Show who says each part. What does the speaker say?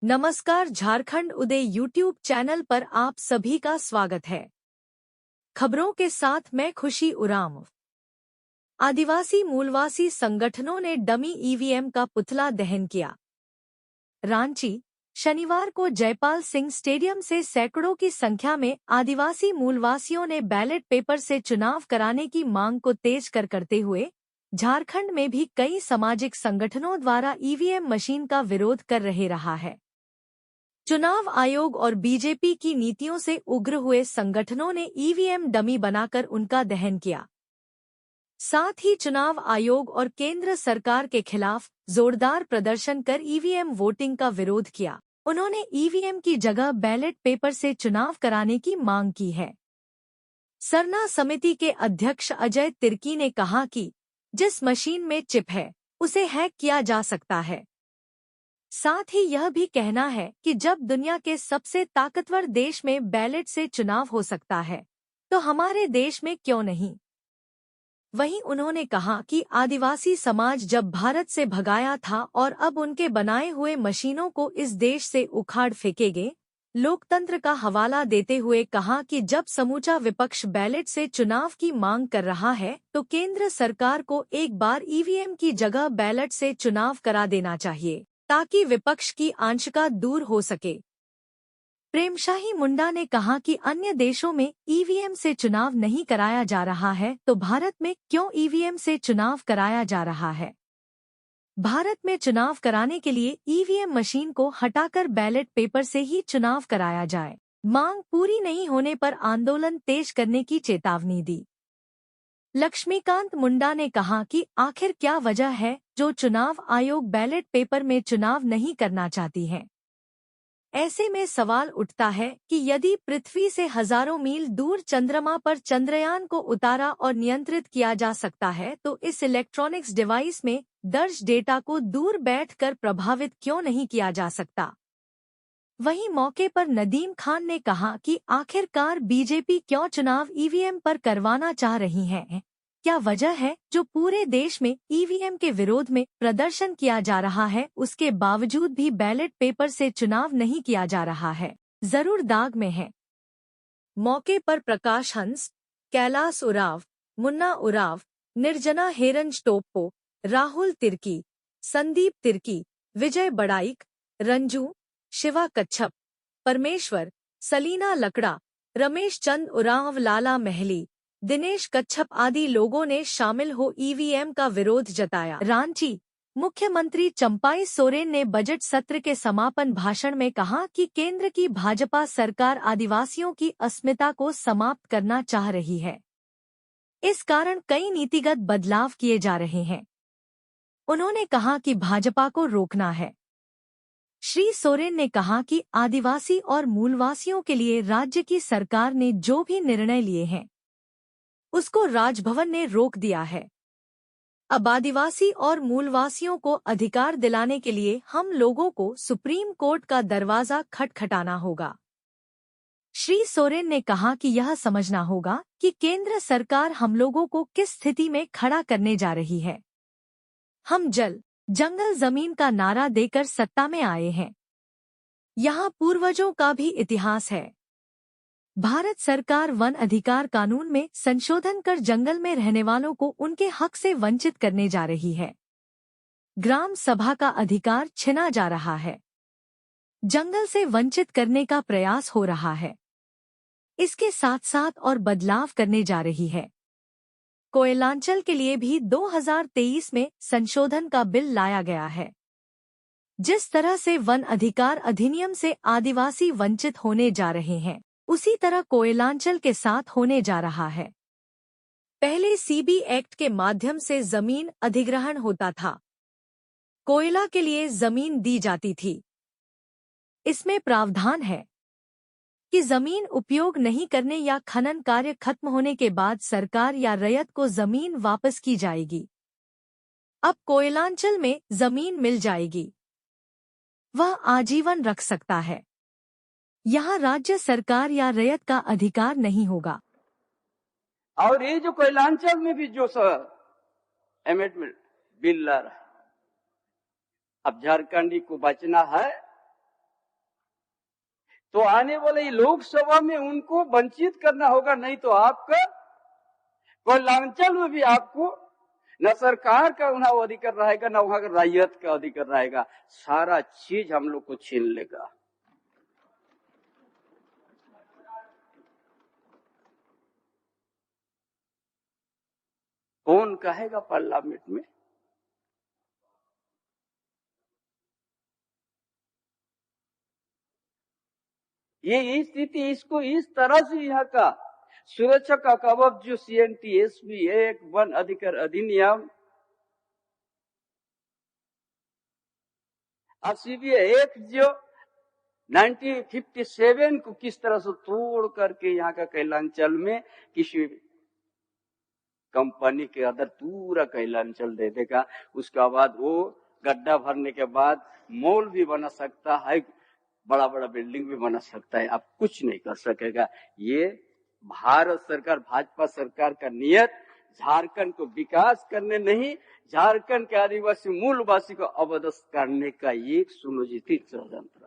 Speaker 1: नमस्कार, झारखंड उदय YouTube channel पर आप सभी का स्वागत है। खबरों के साथ मैं खुशी उरांव। आदिवासी मूलवासी संगठनों ने डमी ईवीएम का पुतला दहन किया। रांची, शनिवार को जयपाल सिंह स्टेडियम से सैकड़ों की संख्या में आदिवासी मूलवासियों ने बैलेट पेपर से चुनाव कराने की मांग को तेज करते हुए झारखंड में भी कई सामाजिक संगठनों द्वारा ईवीएम मशीन का विरोध कर रहा है। चुनाव आयोग और बीजेपी की नीतियों से उग्र हुए संगठनों ने ईवीएम डमी बनाकर उनका दहन किया। साथ ही चुनाव आयोग और केंद्र सरकार के खिलाफ जोरदार प्रदर्शन कर ईवीएम वोटिंग का विरोध किया। उन्होंने ईवीएम की जगह बैलेट पेपर से चुनाव कराने की मांग की है। सरना समिति के अध्यक्ष अजय तिर्की ने कहा कि जिस मशीन में चिप है उसे हैक किया जा सकता है। साथ ही यह भी कहना है कि जब दुनिया के सबसे ताकतवर देश में बैलेट से चुनाव हो सकता है तो हमारे देश में क्यों नहीं। वहीं उन्होंने कहा कि आदिवासी समाज जब भारत से भगाया था और अब उनके बनाए हुए मशीनों को इस देश से उखाड़ फेंकेंगे। लोकतंत्र का हवाला देते हुए कहा कि जब समूचा विपक्ष बैलेट से चुनाव की मांग कर रहा है तो केंद्र सरकार को एक बार ईवीएम की जगह बैलेट से चुनाव करा देना चाहिए ताकि विपक्ष की आशंका दूर हो सके। प्रेमशाही मुंडा ने कहा कि अन्य देशों में ईवीएम से चुनाव नहीं कराया जा रहा है तो भारत में क्यों ईवीएम से चुनाव कराया जा रहा है। भारत में चुनाव कराने के लिए ईवीएम मशीन को हटाकर बैलेट पेपर से ही चुनाव कराया जाए। मांग पूरी नहीं होने पर आंदोलन तेज करने की चेतावनी दी। लक्ष्मीकांत मुंडा ने कहा कि आखिर क्या वजह है जो चुनाव आयोग बैलेट पेपर में चुनाव नहीं करना चाहती है। ऐसे में सवाल उठता है कि यदि पृथ्वी से हजारों मील दूर चंद्रमा पर चंद्रयान को उतारा और नियंत्रित किया जा सकता है तो इस इलेक्ट्रॉनिक्स डिवाइस में दर्ज डेटा को दूर बैठकर प्रभावित क्यों नहीं किया जा सकता। वहीं मौके पर नदीम खान ने कहा कि आखिरकार बीजेपी क्यों चुनाव ईवीएम पर करवाना चाह रही है। क्या वजह है जो पूरे देश में ईवीएम के विरोध में प्रदर्शन किया जा रहा है उसके बावजूद भी बैलेट पेपर से चुनाव नहीं किया जा रहा है, जरूर दाग में है। मौके पर प्रकाश हंस, कैलाश उरांव, मुन्ना उरांव, निर्जना हेरंज टोप्पो, राहुल तिर्की, संदीप तिर्की, विजय बड़ाइक, रंजू, शिवा कच्छप, परमेश्वर, सलीना लकड़ा, रमेश चंद उरांव, लाला महली, दिनेश कच्छप आदि लोगों ने शामिल हो ईवीएम का विरोध जताया। रांची, मुख्यमंत्री चंपाई सोरेन ने बजट सत्र के समापन भाषण में कहा कि केंद्र की भाजपा सरकार आदिवासियों की अस्मिता को समाप्त करना चाह रही है। इस कारण कई नीतिगत बदलाव किए जा रहे हैं। उन्होंने कहा कि भाजपा को रोकना है। श्री सोरेन ने कहा कि आदिवासी और मूलवासियों के लिए राज्य की सरकार ने जो भी निर्णय लिए हैं उसको राजभवन ने रोक दिया है। अब आदिवासी और मूलवासियों को अधिकार दिलाने के लिए हम लोगों को सुप्रीम कोर्ट का दरवाजा खटखटाना होगा। श्री सोरेन ने कहा कि यह समझना होगा कि केंद्र सरकार हम लोगों को किस स्थिति में खड़ा करने जा रही है। हम जल, जंगल, जमीन का नारा देकर सत्ता में आए हैं। यहाँ पूर्वजों का भी इतिहास है। भारत सरकार वन अधिकार कानून में संशोधन कर जंगल में रहने वालों को उनके हक से वंचित करने जा रही है। ग्राम सभा का अधिकार छीना जा रहा है। जंगल से वंचित करने का प्रयास हो रहा है। इसके साथ साथ और बदलाव करने जा रही है। कोयलांचल के लिए भी 2023 में संशोधन का बिल लाया गया है। जिस तरह से वन अधिकार अधिनियम से आदिवासी वंचित होने जा रहे हैं उसी तरह कोयलांचल के साथ होने जा रहा है। पहले सीबी एक्ट के माध्यम से जमीन अधिग्रहण होता था। कोयला के लिए जमीन दी जाती थी। इसमें प्रावधान है कि जमीन उपयोग नहीं करने या खनन कार्य खत्म होने के बाद सरकार या रैयत को जमीन वापस की जाएगी। अब कोयलांचल में जमीन मिल जाएगी, वह आजीवन रख सकता है। यहाँ राज्य सरकार या रैयत का अधिकार नहीं होगा।
Speaker 2: और ये जो कोयलांचल में भी जो अमेंडमेंट बिल ला रहा है, अब झारखंडी को बचना है तो आने वाले लोकसभा में उनको वंचित करना होगा, नहीं तो आपका कोयलांचल में भी आपको न सरकार का वहां अधिकार रहेगा, न वहां का रैयत का अधिकार रहेगा। सारा चीज हम लोग को छीन लेगा। कौन कहेगा पार्लियामेंट में? ये स्थिति, इसको इस तरह से यहाँ का सुरक्षा का कवच जो CNTSB एक वन अधिकार अधिनियम और CBA एक्ट जो 1957 को किस तरह से तोड़ करके यहाँ का कैलांचल में किसी कंपनी के अंदर पूरा कैलांचल दे देगा। उसके बाद वो गड्ढा भरने के बाद मॉल भी बना सकता है, बड़ा बड़ा बिल्डिंग भी बना सकता है, आप कुछ नहीं कर सकेगा। ये भारत सरकार, भाजपा सरकार का नियत झारखंड को विकास करने नहीं, झारखंड के आदिवासी मूलवासी को अवदस्त करने का एक सुनियोजित षड्यंत्र।